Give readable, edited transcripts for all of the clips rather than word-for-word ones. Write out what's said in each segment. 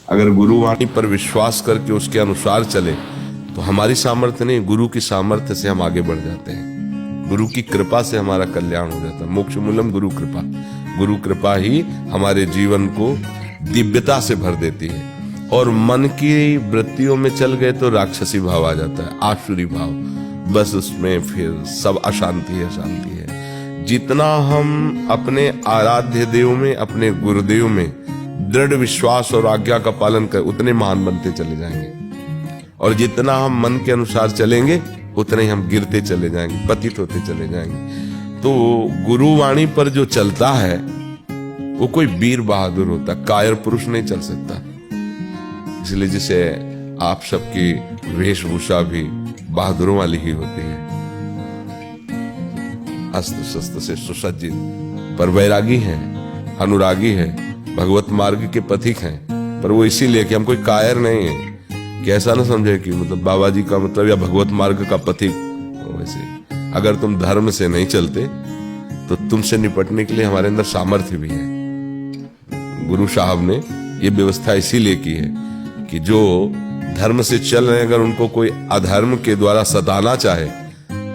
अगर गुरुवाणी पर विश्वास करके उसके अनुसार चले तो हमारी सामर्थ्य नहीं, गुरु की सामर्थ्य से हम आगे बढ़ जाते हैं। गुरु की कृपा से हमारा कल्याण हो जाता है। मोक्ष मूलम गुरु कृपा। गुरु कृपा ही हमारे जीवन को दिव्यता से भर देती है। और मन की वृत्तियों में चल गए तो राक्षसी भाव आ जाता है, आसुरी भाव। बस उसमें फिर सब अशांति अशांति है। जितना हम अपने आराध्य देव में, अपने गुरुदेव में दृढ़ विश्वास और आज्ञा का पालन कर, उतने महान बनते चले जाएंगे। और जितना हम मन के अनुसार चलेंगे उतने ही हम गिरते चले जाएंगे, पतित होते चले जाएंगे। तो गुरुवाणी पर जो चलता है वो कोई वीर बहादुर होता, कायर पुरुष नहीं चल सकता। इसलिए जिसे आप सबकी वेशभूषा भी बहादुरों वाली ही होती है, अस्त्र शस्त्र से सुसज्जित, पर वैरागी है, अनुरागी है, भगवत मार्ग के पथिक हैं। पर वो इसीलिए कि हम कोई कायर नहीं है, कि ऐसा ना समझे कि मतलब बाबा जी का मतलब या भगवत मार्ग का पथिक। वैसे अगर तुम धर्म से नहीं चलते तो तुमसे निपटने के लिए हमारे अंदर सामर्थ्य भी है। गुरु साहब ने ये व्यवस्था इसीलिए की है कि जो धर्म से चल रहे हैं, अगर उनको कोई अधर्म के द्वारा सताना चाहे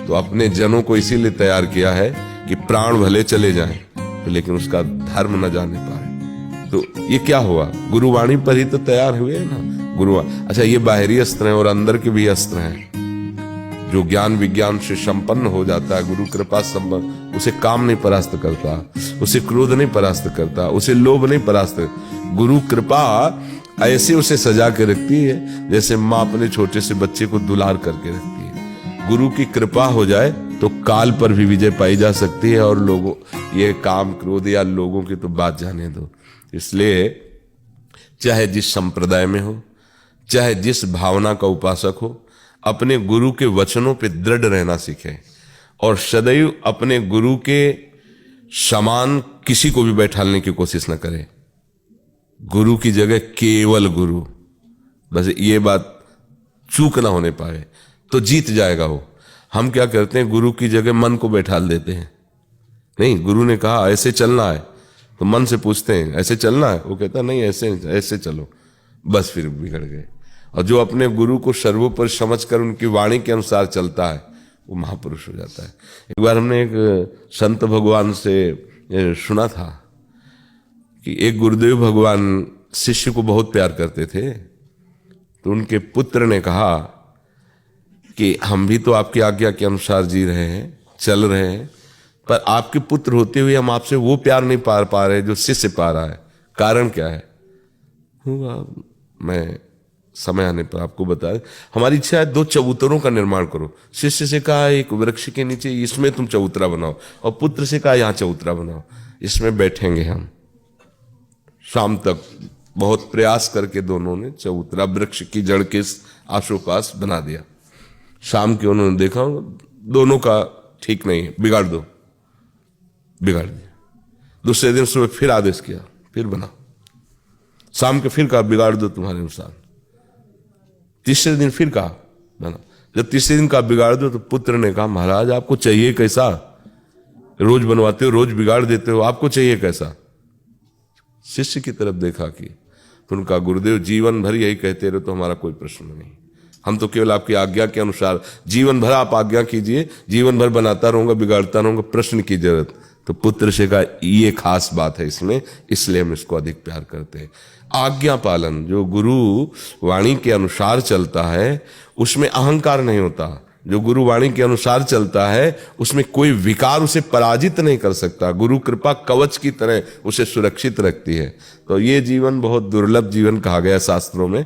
तो अपने जनों को इसीलिए तैयार किया है कि प्राण भले चले जाएं तो लेकिन उसका धर्म न जाने पाए। तो ये क्या हुआ, गुरुवाणी पर ही तो तैयार हुए ना गुरु। अच्छा, ये बाहरी अस्त्र हैं और अंदर के भी अस्त्र हैं। जो ज्ञान विज्ञान से संपन्न हो जाता है, गुरु कृपा संपन्न, उसे काम नहीं परास्त करता, उसे क्रोध नहीं परास्त करता, उसे लोभ नहीं परास्त। गुरु कृपा ऐसे उसे सजा के रखती है जैसे माँ अपने छोटे से बच्चे को दुलार करके रखती है। गुरु की कृपा हो जाए तो काल पर भी विजय पाई जा सकती है। और लोगों, ये काम क्रोध या लोगों की तो बात जाने दो। इसलिए चाहे जिस संप्रदाय में हो, चाहे जिस भावना का उपासक हो, अपने गुरु के वचनों पे दृढ़ रहना सीखे और सदैव अपने गुरु के समान किसी को भी बैठालने की कोशिश न करे। गुरु की जगह केवल गुरु, बस ये बात चूक ना होने पाए तो जीत जाएगा वो। हम क्या करते हैं, गुरु की जगह मन को बैठाल देते हैं। नहीं, गुरु ने कहा ऐसे चलना है तो मन से पूछते हैं ऐसे चलना है, वो कहता नहीं ऐसे ऐसे चलो, बस फिर बिगड़ गए। और जो अपने गुरु को सर्वोपरि समझकर उनकी वाणी के अनुसार चलता है वो महापुरुष हो जाता है। एक बार हमने एक संत भगवान से सुना था कि एक गुरुदेव भगवान शिष्य को बहुत प्यार करते थे। तो उनके पुत्र ने कहा कि हम भी तो आपकी आज्ञा के अनुसार जी रहे हैं, चल रहे हैं, पर आपके पुत्र होते हुए हम आपसे वो प्यार नहीं पा रहे जो शिष्य पा रहा है। कारण क्या है? हुआ, मैं समय आने पर आपको बता। हमारी इच्छा है 2 चबूतरों का निर्माण करो। शिष्य से कहा एक वृक्ष के नीचे इसमें तुम चबूतरा बनाओ, और पुत्र से कहा यहाँ चबूतरा बनाओ, इसमें बैठेंगे हम। शाम तक बहुत प्रयास करके दोनों ने चबूतरा वृक्ष की जड़ के आसोपास बना दिया। शाम के उन्होंने देखा दोनों का ठीक नहीं है, बिगाड़ दो, बिगाड़ दिया। दूसरे दिन सुबह फिर आदेश किया, फिर बना। शाम के फिर कहा बिगाड़ दो तुम्हारे अनुसार। तीसरे दिन फिर कहा बना। जब तीसरे दिन कहा बिगाड़ दो तो पुत्र ने कहा महाराज आपको चाहिए कैसा? रोज बनवाते हो, रोज बिगाड़ देते हो, आपको चाहिए कैसा? शिष्य की तरफ देखा कि तो उनका गुरुदेव जीवन भर यही कहते रहे तो हमारा कोई प्रश्न नहीं, हम तो केवल आपकी आज्ञा के अनुसार, जीवन भर आप आज्ञा कीजिए, जीवन भर बनाता रहूंगा, बिगाड़ता रहूंगा, प्रश्न की जरूरत। तो पुत्र से कहा ये खास बात है इसमें, इसलिए हम इसको अधिक प्यार करते हैं। आज्ञा पालन, जो गुरु वाणी के अनुसार चलता है उसमें अहंकार नहीं होता। जो गुरु वाणी के अनुसार चलता है उसमें कोई विकार उसे पराजित नहीं कर सकता। गुरु कृपा कवच की तरह उसे सुरक्षित रखती है। तो ये जीवन बहुत दुर्लभ जीवन कहा गया शास्त्रों में।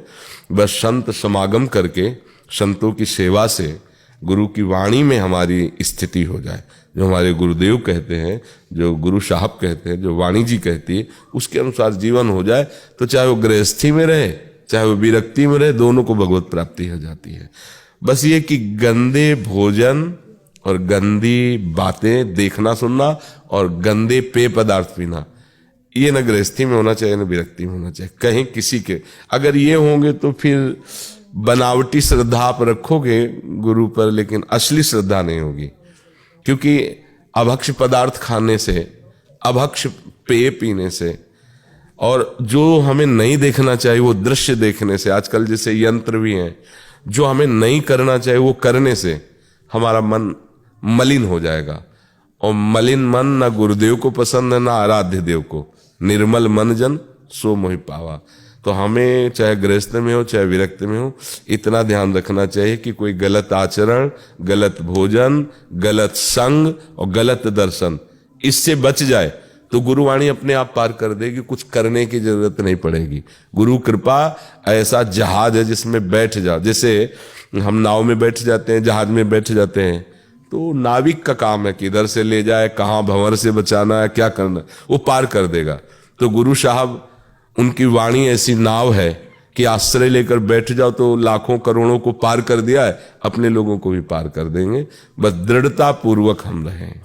बस संत समागम करके, संतों की सेवा से गुरु की वाणी में हमारी स्थिति हो जाए। जो हमारे गुरुदेव कहते हैं, जो गुरु साहब कहते हैं, जो वाणी जी कहती है, उसके अनुसार जीवन हो जाए तो चाहे वो गृहस्थी में रहे, चाहे वो विरक्ति में रहे, दोनों को भगवत प्राप्ति हो जाती है। बस ये कि गंदे भोजन और गंदी बातें देखना सुनना और गंदे पेय पदार्थ पीना, ये न गृहस्थी में होना चाहिए न विरक्ति में होना चाहिए। कहीं किसी के अगर ये होंगे तो फिर बनावटी श्रद्धा आप रखोगे गुरु पर, लेकिन असली श्रद्धा नहीं होगी। क्योंकि अभक्ष पदार्थ खाने से, अभक्ष पेय पीने से और जो हमें नहीं देखना चाहिए वो दृश्य देखने से, आजकल जैसे यंत्र भी हैं, जो हमें नहीं करना चाहिए वो करने से हमारा मन मलिन हो जाएगा। और मलिन मन ना गुरुदेव को पसंद है ना आराध्य देव को। निर्मल मन जन सो मोहि पावा। तो हमें चाहे गृहस्थ में हो चाहे विरक्त में हो, इतना ध्यान रखना चाहिए कि कोई गलत आचरण, गलत भोजन, गलत संग और गलत दर्शन इससे बच जाए तो गुरुवाणी अपने आप पार कर देगी, कुछ करने की जरूरत नहीं पड़ेगी। गुरु कृपा ऐसा जहाज है जिसमें बैठ जाओ, जैसे हम नाव में बैठ जाते हैं, जहाज में बैठ जाते हैं, तो नाविक का काम है कि इधर से ले जाए, कहाँ भंवर से बचाना है, क्या करना है, वो पार कर देगा। तो गुरु साहब उनकी वाणी ऐसी नाव है कि आश्रय लेकर बैठ जाओ तो लाखों करोड़ों को पार कर दिया है, अपने लोगों को भी पार कर देंगे। बस दृढ़ता पूर्वक हम रहें।